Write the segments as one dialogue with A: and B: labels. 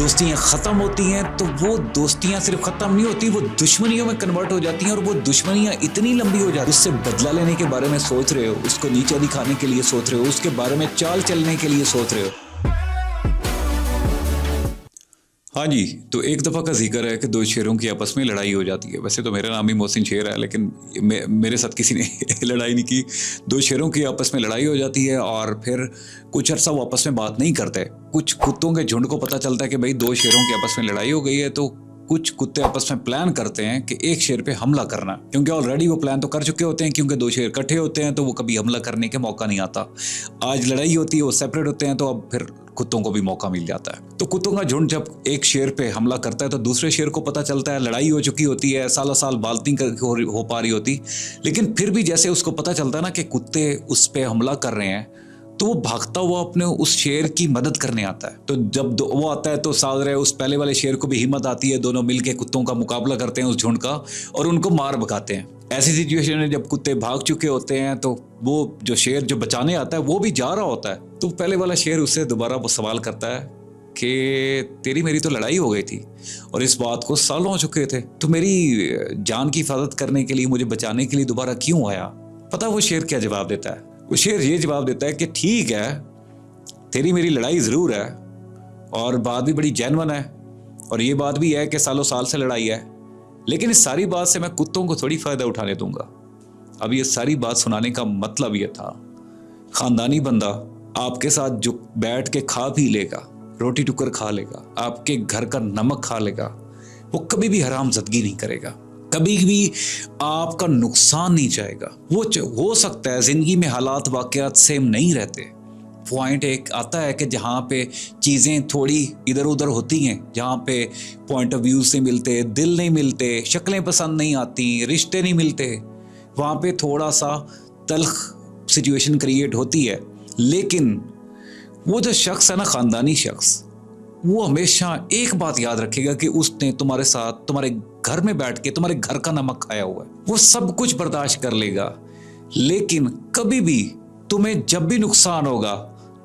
A: दोस्तियां खत्म होती हैं तो वो दोस्तियां सिर्फ खत्म नहीं होती, वो दुश्मनियों में कन्वर्ट हो जाती हैं। और वो दुश्मनियां इतनी लंबी हो जाती हैं, उससे बदला लेने के बारे में सोच रहे हो, उसको नीचे दिखाने के लिए सोच रहे हो, उसके बारे में चाल चलने के लिए सोच रहे हो। हाँ जी, तो एक दफ़ा का जिक्र है कि दो शेरों की आपस में लड़ाई हो जाती है। वैसे तो मेरा नाम ही मोहसिन शेर है, लेकिन मेरे साथ किसी ने लड़ाई नहीं की। दो शेरों की आपस में लड़ाई हो जाती है और फिर कुछ अर्सा वो आपस में बात नहीं करते। कुछ कुत्तों के झुंड को पता चलता है कि भाई दो शेरों की आपस में लड़ाई हो गई है, तो कुछ कुत्ते आपस में प्लान करते हैं कि एक शेर पे हमला करना, क्योंकि ऑलरेडी वो प्लान तो कर चुके होते हैं, क्योंकि दो शेर इकट्ठे होते हैं तो वो कभी हमला करने के मौका नहीं आता। आज लड़ाई होती है, वो सेपरेट होते हैं, तो अब फिर कुत्तों को भी मौका मिल जाता है। तो कुत्तों का झुंड जब एक शेर पे हमला करता है तो दूसरे शेर को पता चलता है, लड़ाई हो चुकी होती है, सालों साल बात नहीं हो पा रही होती, लेकिन फिर भी जैसे उसको पता चलता है ना कि कुत्ते उस पे हमला कर रहे हैं, तो वो भागता हुआ अपने उस शेर की मदद करने आता है। तो जब वो आता है तो साथ रहे उस पहले वाले शेर को भी हिम्मत आती है, दोनों मिलके कुत्तों का मुकाबला करते हैं उस झुंड का और उनको मार भगाते हैं। ऐसी सिचुएशन में जब कुत्ते भाग चुके होते हैं तो वो जो शेर जो बचाने आता है वो भी जा रहा होता है, तो पहले वाला शेर उससे दोबारा वो सवाल करता है कि तेरी मेरी तो लड़ाई हो गई थी और इस बात को सालों हो चुके थे, तो मेरी जान की हिफाजत करने के लिए, मुझे बचाने के लिए दोबारा क्यों आया? पता वो शेर क्या जवाब देता है? वो शेर ये जवाब देता है कि ठीक है, तेरी मेरी लड़ाई ज़रूर है और बात भी बड़ी जेन्युइन है और ये बात भी है कि सालों साल से लड़ाई है, लेकिन इस सारी बात से मैं कुत्तों को थोड़ी फ़ायदा उठाने दूंगा। अब ये सारी बात सुनाने का मतलब ये था, ख़ानदानी बंदा आपके साथ जो बैठ के खा पी लेगा, रोटी टुकर खा लेगा, आपके घर का नमक खा लेगा, वो कभी भी हरामज़दगी नहीं करेगा, कभी भी आपका नुकसान नहीं चाहेगा। वो हो सकता है ज़िंदगी में हालात वाक़यात सेम नहीं रहते, पॉइंट एक आता है कि जहाँ पे चीज़ें थोड़ी इधर उधर होती हैं, जहाँ पे पॉइंट ऑफ व्यू से मिलते, दिल नहीं मिलते, शक्लें पसंद नहीं आती, रिश्ते नहीं मिलते, वहाँ पे थोड़ा सा तल्ख सिचुएशन क्रिएट होती है। लेकिन वो जो शख्स है ना, ख़ानदानी शख्स, वो हमेशा एक बात याद रखेगा कि उसने तुम्हारे साथ तुम्हारे घर में बैठ के तुम्हारे घर का नमक खाया हुआ है। वो सब कुछ बर्दाश्त कर लेगा, लेकिन कभी भी तुम्हें जब भी नुकसान होगा,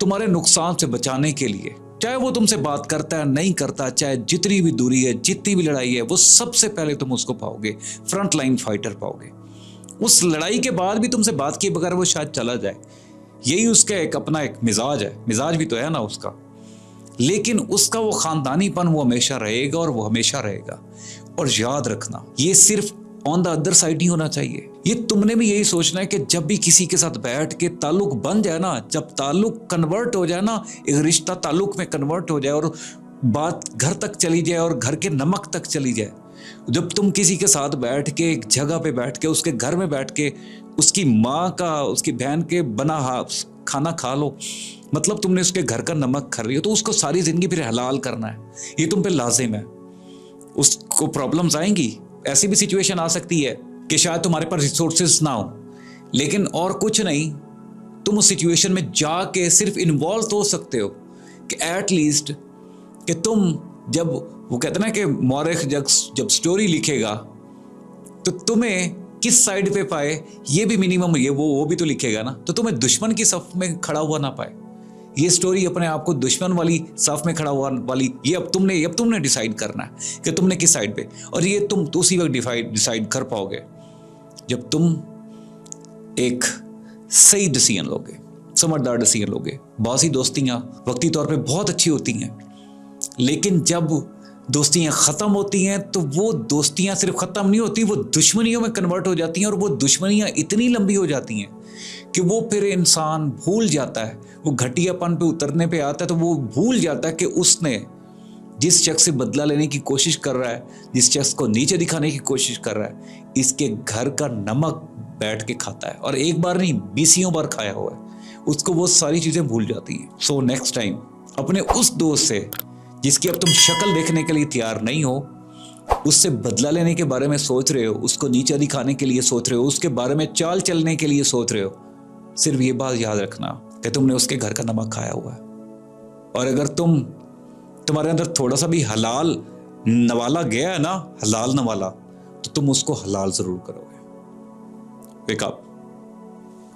A: तुम्हारे नुकसान से बचाने के लिए, चाहे वो तुमसे बात करता है नहीं करता, चाहे जितनी भी दूरी है, जितनी भी लड़ाई है, वो सबसे पहले तुम उसको पाओगे, फ्रंट लाइन फाइटर पाओगे। उस लड़ाई के बाद भी तुमसे बात किए बगैर वो शायद चला जाए, यही उसका एक अपना एक मिजाज है, मिजाज भी तो है ना उसका, लेकिन उसका वो ख़ानदानीपन वो हमेशा रहेगा और वो हमेशा रहेगा। और याद रखना, ये सिर्फ ऑन द अदर साइड नहीं होना चाहिए, ये तुमने भी यही सोचना है कि जब भी किसी के साथ बैठ के ताल्लुक बन जाए ना, जब ताल्लुक कन्वर्ट हो जाए ना, एक रिश्ता ताल्लुक में कन्वर्ट हो जाए और बात घर तक चली जाए और घर के नमक तक चली जाए, जब तुम किसी के साथ बैठ के एक जगह पे बैठ के उसके घर में बैठ के उसकी माँ का, उसकी बहन के बना खाना खा लो, मतलब तुमने उसके घर का नमक खा रही हो, तो उसको सारी जिंदगी फिर हलाल करना है, ये तुम पे लाजिम है। उसको प्रॉब्लम्स आएंगी, ऐसी भी सिचुएशन आ सकती है कि शायद तुम्हारे पास रिसोर्सेज ना हो, लेकिन और कुछ नहीं, तुम उस सिचुएशन में जाके सिर्फ इन्वॉल्व तो हो सकते हो कि एटलीस्ट कि तुम, जब वो कहते ना कि मौरख जब स्टोरी लिखेगा तो तुम्हें किस साइड पे पाए, ये भी मिनिमम, ये वो भी तो लिखेगा ना, तो तुम्हें दुश्मन की सफ में खड़ा हुआ ना पाए। ये स्टोरी अपने आप को दुश्मन वाली सफ में खड़ा हुआ वाली, ये अब तुमने डिसाइड करना है कि तुमने किस साइड पे, और ये तुम तो उसी वक्त डिसाइड कर पाओगे जब तुम एक सही डिसीजन लोगे, समझदार डिसीजन लोगे। बहुत सी दोस्तियां वक्ती तौर पे बहुत अच्छी होती हैं, लेकिन जब दोस्तियां ख़त्म होती हैं तो वो दोस्तियां सिर्फ ख़त्म नहीं होती, वो दुश्मनियों में कन्वर्ट हो जाती हैं। और वो दुश्मनियां इतनी लंबी हो जाती हैं कि वो फिर इंसान भूल जाता है, वो घटियापन पे उतरने पे आता है तो वो भूल जाता है कि उसने जिस शख्स से बदला लेने की कोशिश कर रहा है, जिस शख्स को नीचे दिखाने की कोशिश कर रहा है, इसके घर का नमक बैठ के खाता है, और एक बार नहीं 20 बार खाया हुआ है, उसको वो सारी चीज़ें भूल जाती हैं। सो नेक्स्ट टाइम अपने उस दोस्त से जिसकी अब तुम शक्ल देखने के लिए तैयार नहीं हो, उससे बदला लेने के बारे में सोच रहे हो, उसको नीचे दिखाने के लिए सोच रहे हो, उसके बारे में चाल चलने के लिए सोच रहे हो, सिर्फ ये बात याद रखना कि तुमने उसके घर का नमक खाया हुआ है। और अगर तुम्हारे अंदर थोड़ा सा भी हलाल नवाला गया है ना, हलाल नवाला, तो तुम उसको हलाल जरूर करोगे। Wake up.